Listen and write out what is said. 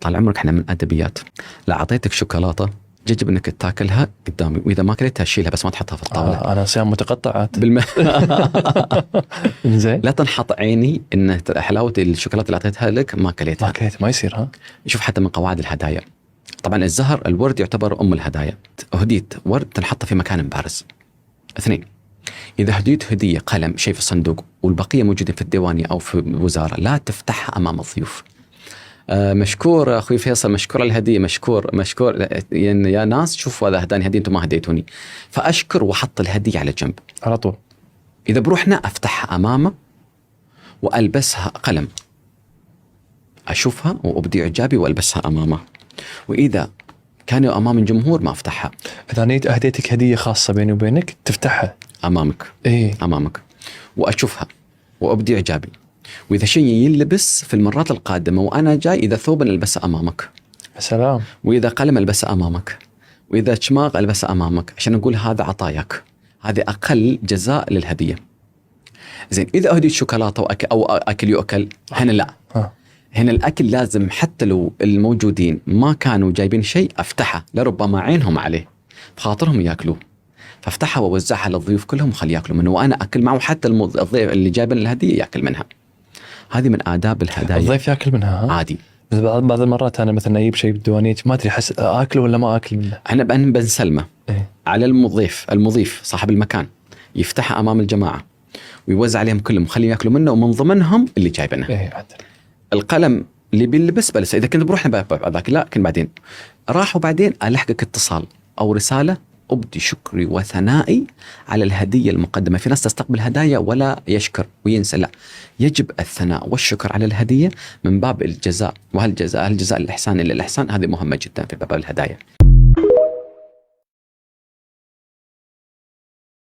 طال عمرك احنا من ادبيات. لا اعطيتك شوكولاته يجب انك تاكلها قدامي، واذا ما كلتها شيلها بس ما تحطها في الطاوله. انا صيام متقطعات. زين. لا تنحط عيني ان حلاوه الشوكولاته اللي اعطيتها لك ما كليتها. ما يصير. ها شوف حتى من قواعد الهدايا، طبعا الزهر الورد يعتبر ام الهدايا. هديت ورد تنحطه في مكان بارز. 2، اذا هديت هديه قلم شيء في الصندوق والبقيه موجودين في الديوانيه او في الوزاره، لا تفتحها امام الضيوف. مشكور اخوي فيصل، مشكور على الهديه، مشكور يعني يا ناس شوفوا هذا هداني هديه انتم ما هديتوني، فاشكر واحط الهديه على جنب على طول. اذا بروحنا افتحها امامه والبسها قلم، اشوفها وابدي اعجابي والبسها امامه. واذا كانوا امام الجمهور ما افتحها. اذا انا اهديتك هديه خاصه بيني وبينك تفتحها امامك. ايه امامك واشوفها وابدي اعجابي. واذا شيء يلبس في المرات القادمه وانا جاي، اذا ثوب البسه امامك، سلام. واذا قلم البسه امامك، واذا شماغ البسه امامك، عشان نقول هذا عطاياك. هذه اقل جزاء للهديه. زين، اذا اهديت شوكولاته او اكل يؤكل، هنا لا. هنا الاكل لازم حتى لو الموجودين ما كانوا جايبين شيء افتحه، لربما عينهم عليه بخاطرهم ياكلوه، فافتحها ووزعها للضيوف كلهم وخلي ياكلوا منه، وانا اكل معه حتى الضيف اللي جايبين الهديه ياكل منها. هذه من آداب الهدايا. الضيف ياكل منها. ها؟ عادي. بس بعض المرات انا مثلا اجيب شيء بالديوانيه ما ادري حس اكله ولا ما اكل منه. احنا بنسلمه إيه؟ على المضيف صاحب المكان يفتحها امام الجماعه ويوزع عليهم كلهم، خليهم ياكلوا منه ومن ضمنهم اللي جايبينه. ايه عدل. القلم اللي بيلبس بلس، اذا كنت بروحنا ذاك لا، لكن بعدين راحوا بعدين الحقك اتصال او رساله ابدي شكري وثنائي على الهديه المقدمه. في ناس تستقبل هدايا ولا يشكر وينسى، لا، يجب الثناء والشكر على الهديه من باب الجزاء. وهل الجزاء الاحسان الا الاحسان، هذه مهمه جدا في باب الهدايا.